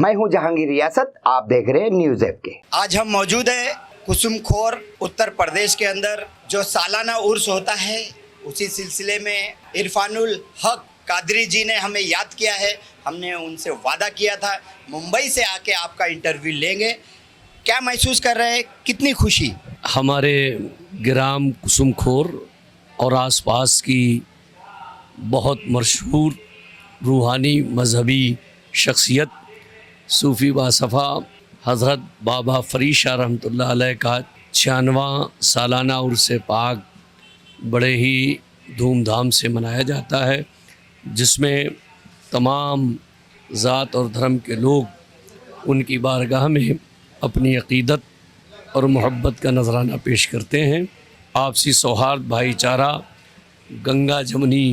मैं हूं जहांगीर रियासत, आप देख रहे हैं न्यूज़ ऐप के। आज हम मौजूद है कुसुमखोर उत्तर प्रदेश के अंदर, जो सालाना उर्स होता है। उसी सिलसिले में इरफानुल हक कादरी जी ने हमें याद किया है। हमने उनसे वादा किया था मुंबई से आके आपका इंटरव्यू लेंगे। क्या महसूस कर रहे हैं, कितनी खुशी? हमारे ग्राम कुसुमखोर और आसपास की बहुत मशहूर रूहानी मजहबी शख्सियत सूफ़ी बासफ़ा हज़रत बाबा फ़रीद शाह रहमतुल्लाह अलैह का 96वां सालाना उर्स पाक बड़े ही धूमधाम से मनाया जाता है, जिसमें तमाम ज़ात और धर्म के लोग उनकी बारगाह में अपनी अक़ीदत और मोहब्बत का नजराना पेश करते हैं। आपसी सौहार्द, भाईचारा, गंगा जमुनी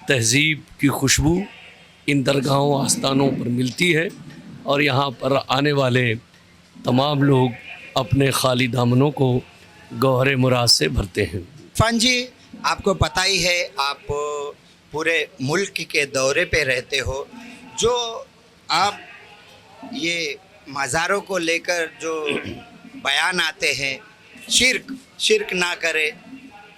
तहज़ीब की खुशबू इन दरगाहों आस्थानों पर मिलती है और यहाँ पर आने वाले तमाम लोग अपने खाली दामनों को गौहर मुराद से भरते हैं। इरफान जी, आपको पता ही है, आप पूरे मुल्क के दौरे पे रहते हो। जो आप ये मज़ारों को लेकर जो बयान आते हैं, शिर्क ना करें,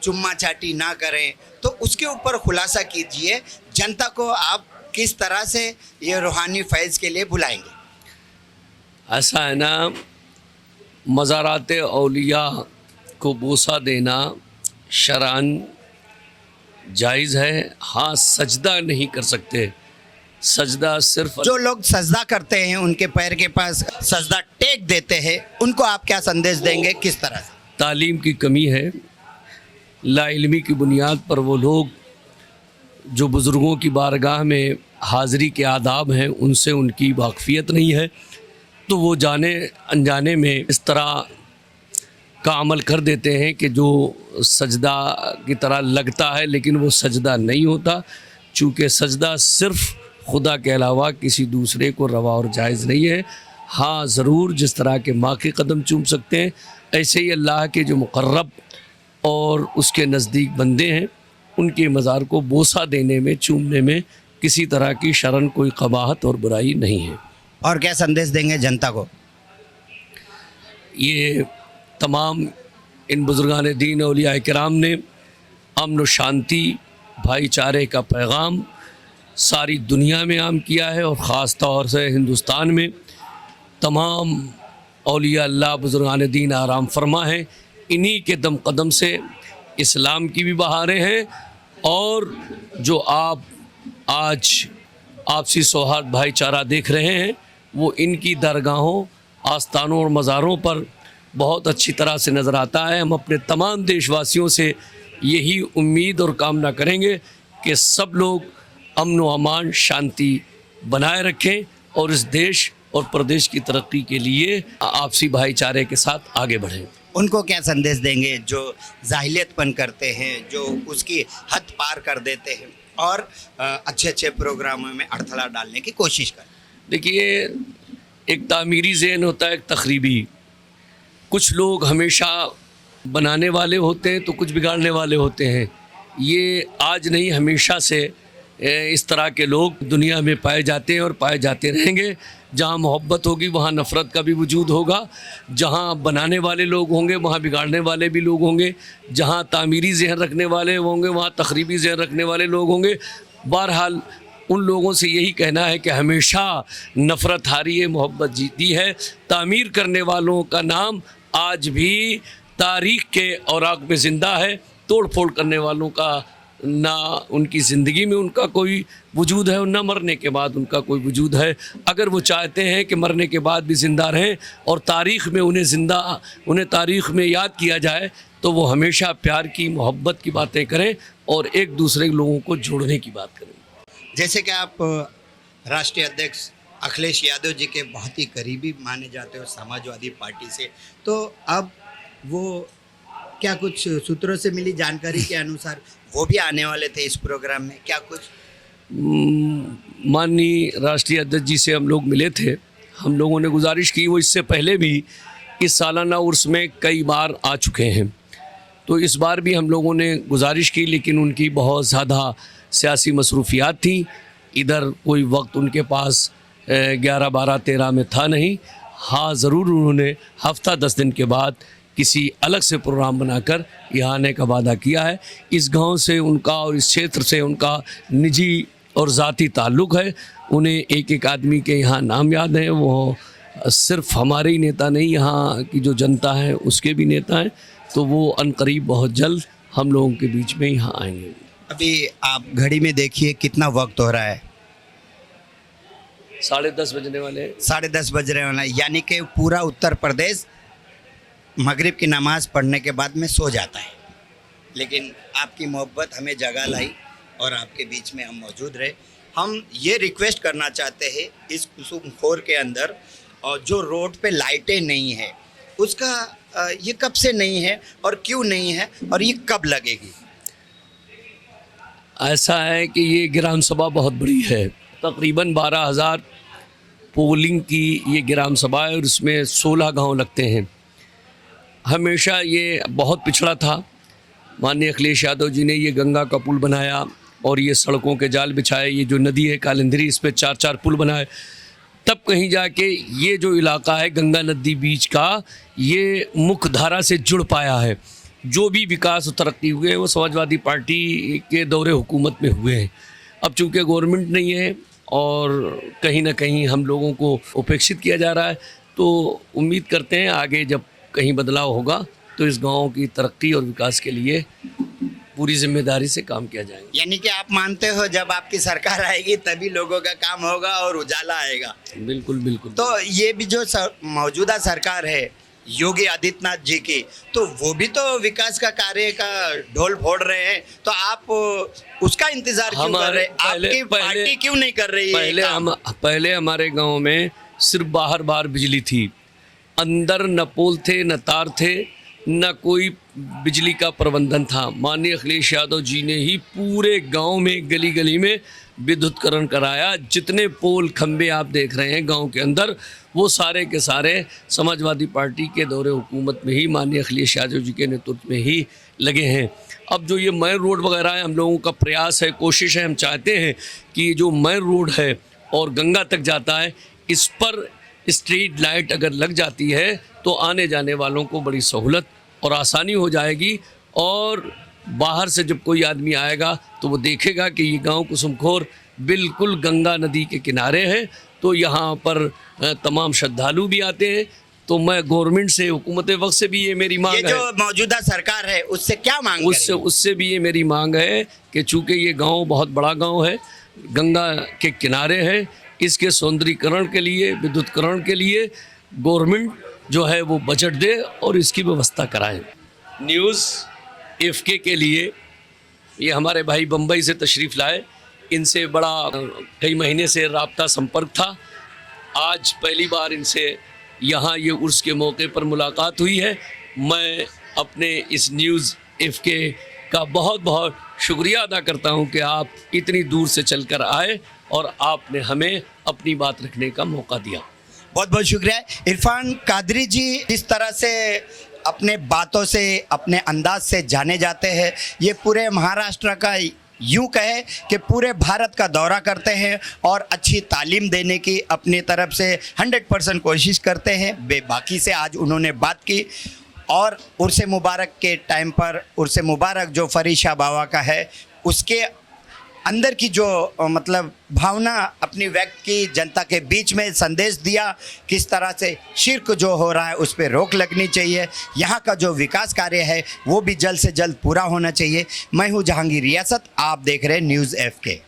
चुम्मा चाटी ना करें, तो उसके ऊपर खुलासा कीजिए। जनता को आप किस तरह से ये रूहानी फैज़ के लिए बुलाएंगे? ऐसा है ना, मज़ारात औलिया को बोसा देना शरअन जायज़ है। हाँ, सजदा नहीं कर सकते। सजदा सिर्फ जो लोग सजदा करते हैं, उनके पैर के पास सजदा टेक देते हैं, उनको आप क्या संदेश देंगे, किस तरह से? तालीम की कमी है। लाइल्मी की बुनियाद पर वो लोग जो बुज़ुर्गों की बारगाह में हाज़री के आदाब हैं, उनसे उनकी वाक़फ़ियत नहीं है, तो वो जाने अनजाने में इस तरह का अमल कर देते हैं कि जो सजदा की तरह लगता है, लेकिन वो सजदा नहीं होता। चूँकि सजदा सिर्फ़ खुदा के अलावा किसी दूसरे को रवा और जायज़ नहीं है। हाँ, ज़रूर जिस तरह के माँ के कदम चूम सकते हैं, ऐसे ही अल्लाह के जो मुक़र्रब और उसके नज़दीक बंदे हैं, उनके मज़ार को बोसा देने में, चूमने में किसी तरह की शरन कोई क़बाहत और बुराई नहीं है। और क्या संदेश देंगे जनता को? ये तमाम इन बुज़ुर्गान दीन औलिया किराम ने अमन व शांति, भाईचारे का पैगाम सारी दुनिया में आम किया है, और ख़ास तौर से हिंदुस्तान में तमाम औलिया अल्लाह बुज़ुर्गान दीन आराम फरमा है। इन्हीं के दम कदम से इस्लाम की भी बहारें हैं, और जो आप आज आपसी सौहार्द भाईचारा देख रहे हैं, वो इनकी दरगाहों, आस्थानों और मज़ारों पर बहुत अच्छी तरह से नज़र आता है। हम अपने तमाम देशवासियों से यही उम्मीद और कामना करेंगे कि सब लोग अमन व अमान, शांति बनाए रखें और इस देश और प्रदेश की तरक्की के लिए आपसी भाईचारे के साथ आगे बढ़ें। उनको क्या संदेश देंगे जो जाहिलियतपन करते हैं, जो उसकी हद पार कर देते हैं और अच्छे अच्छे प्रोग्रामों में अड़थला डालने की कोशिश करें? देखिए, एक तामीरी ज़हन होता है, एक तखरीबी। कुछ लोग हमेशा बनाने वाले होते हैं तो कुछ बिगाड़ने वाले होते हैं। ये आज नहीं, हमेशा से इस तरह के लोग दुनिया में पाए जाते हैं और पाए जाते रहेंगे। जहाँ मोहब्बत होगी वहाँ नफ़रत का भी वजूद होगा। जहाँ बनाने वाले लोग होंगे वहाँ बिगाड़ने वाले भी लोग होंगे। जहाँ तामीरी ज़हन रखने वाले होंगे वहाँ तखरीबी ज़हन रखने वाले लोग होंगे। बहरहाल उन लोगों से यही कहना है कि हमेशा नफ़रत हारी है, मोहब्बत जीती है। तामीर करने वालों का नाम आज भी तारीख़ के औराक में ज़िंदा है। तोड़ फोड़ करने वालों का ना उनकी ज़िंदगी में उनका कोई वजूद है और ना मरने के बाद उनका कोई वजूद है। अगर वो चाहते हैं कि मरने के बाद भी ज़िंदा रहें और तारीख़ में उन्हें तारीख़ में याद किया जाए, तो वो हमेशा प्यार की, मोहब्बत की बातें करें और एक दूसरे लोगों को जोड़ने की बात करें। जैसे कि आप राष्ट्रीय अध्यक्ष अखिलेश यादव जी के बहुत ही करीबी माने जाते हो समाजवादी पार्टी से, तो अब वो क्या कुछ सूत्रों से मिली जानकारी के अनुसार वो भी आने वाले थे इस प्रोग्राम में, क्या कुछ? माननीय राष्ट्रीय अध्यक्ष जी से हम लोग मिले थे। हम लोगों ने गुजारिश की, वो इससे पहले भी इस सालाना उर्स में कई बार आ चुके हैं, तो इस बार भी हम लोगों ने गुजारिश की, लेकिन उनकी बहुत ज़्यादा सियासी मसरूफियात थी। इधर कोई वक्त उनके पास 11, 12, 13 में था नहीं। हाँ, ज़रूर उन्होंने हफ्ता 10 दिन के बाद किसी अलग से प्रोग्राम बनाकर यहाँ आने का वादा किया है। इस गांव से उनका और इस क्षेत्र से उनका निजी और ज़ाती ताल्लुक़ है। उन्हें एक एक आदमी के यहाँ नाम याद हैं। वो सिर्फ हमारे ही नेता नहीं, यहाँ की जो जनता है उसके भी नेता हैं। तो वो अनकरीब बहुत जल्द हम लोगों के बीच में यहाँ आएंगे। अभी आप घड़ी में देखिए कितना वक्त हो रहा है, 10:30 बजने वाले हैं। 10:30 बज रहे वाला है। यानी कि पूरा उत्तर प्रदेश मगरिब की नमाज़ पढ़ने के बाद में सो जाता है, लेकिन आपकी मोहब्बत हमें जगा लाई और आपके बीच में हम मौजूद रहे। हम ये रिक्वेस्ट करना चाहते हैं, इस कुसुमखोर के अंदर और जो रोड पे लाइटें नहीं है उसका ये कब से नहीं है और क्यों नहीं है और ये कब लगेगी? ऐसा है कि ये ग्राम सभा बहुत बड़ी है, तकरीबन 12,000 पोलिंग की ये ग्राम सभा है और इसमें 16 गांव लगते हैं। हमेशा ये बहुत पिछड़ा था। माननीय अखिलेश यादव जी ने ये गंगा का पुल बनाया और ये सड़कों के जाल बिछाए। ये जो नदी है कालिंदरी, इस पर 4-4 पुल बनाए। तब कहीं जाके ये जो इलाका है गंगा नदी बीच का, ये मुख्य धारा से जुड़ पाया है। जो भी विकास और तरक्की हुए हैं वो समाजवादी पार्टी के दौरे हुकूमत में हुए हैं। अब चूँकि गवर्नमेंट नहीं है और कहीं ना कहीं हम लोगों को उपेक्षित किया जा रहा है, तो उम्मीद करते हैं आगे जब कहीं बदलाव होगा तो इस गांव की तरक्की और विकास के लिए पूरी जिम्मेदारी से काम किया जाएगा। यानी कि आप मानते हो जब आपकी सरकार आएगी तभी लोगों का काम होगा और उजाला आएगा। बिल्कुल बिल्कुल। तो ये भी जो मौजूदा सरकार है योगी आदित्यनाथ जी की, तो वो भी तो विकास का कार्य का ढोल फोड़ रहे हैं, तो आप उसका इंतजार क्यों कर रहे हैं? आपकी पार्टी क्यों नहीं कर रही है? पहले हमारे गांव में सिर्फ बाहर बिजली थी, अंदर न पोल थे, न तार थे, न कोई बिजली का प्रबंधन था। माननीय अखिलेश यादव जी ने ही पूरे गांव में गली गली में विद्युतीकरण कराया। जितने पोल खंबे आप देख रहे हैं गांव के अंदर, वो सारे के सारे समाजवादी पार्टी के दौरे हुकूमत में ही माननीय अखिलेश यादव जी के नेतृत्व में ही लगे हैं। अब जो ये मेन रोड वगैरह है, हम लोगों का प्रयास है, कोशिश है, हम चाहते हैं कि जो मेन रोड है और गंगा तक जाता है, इस पर स्ट्रीट लाइट अगर लग जाती है तो आने जाने वालों को बड़ी सहूलत और आसानी हो जाएगी। और बाहर से जब कोई आदमी आएगा तो वो देखेगा कि ये गांव कुसुमखोर बिल्कुल गंगा नदी के किनारे है। तो यहाँ पर तमाम श्रद्धालु भी आते हैं। तो मैं गवर्नमेंट से, हुकूमत वक्त से भी ये मेरी मांग है, ये जो मौजूदा सरकार है उससे क्या मांग उससे भी ये मेरी मांग है कि चूँकि ये गाँव बहुत बड़ा गाँव है, गंगा के किनारे है, इसके सौंदर्यीकरण के लिए, विद्युतीकरण के लिए गवर्नमेंट जो है वो बजट दे और इसकी व्यवस्था कराए। न्यूज़ एफके के लिए ये हमारे भाई बम्बई से तशरीफ़ लाए। इनसे बड़ा कई महीने से राब्ता संपर्क था। आज पहली बार इनसे यहाँ ये उर्स के मौके पर मुलाकात हुई है। मैं अपने इस न्यूज़ एफके का बहुत बहुत शुक्रिया अदा करता हूँ कि आप इतनी दूर से चलकर आए और आपने हमें अपनी बात रखने का मौका दिया। बहुत बहुत शुक्रिया। इरफान कादरी जी इस तरह से अपने बातों से, अपने अंदाज से जाने जाते हैं। ये पूरे महाराष्ट्र का, यूँ कहे कि पूरे भारत का दौरा करते हैं और अच्छी तालीम देने की अपनी तरफ से 100% कोशिश करते हैं। बेबाकी से आज उन्होंने बात की और उर्स मुबारक के टाइम पर, उर्स मुबारक जो फरीशा बाबा का है उसके अंदर की जो मतलब भावना अपनी व्यक्त की, जनता के बीच में संदेश दिया किस तरह से शिर्क जो हो रहा है उस पर रोक लगनी चाहिए, यहाँ का जो विकास कार्य है वो भी जल्द से जल्द पूरा होना चाहिए। मैं हूँ जहांगीर रियासत, आप देख रहे हैं न्यूज़ एफके।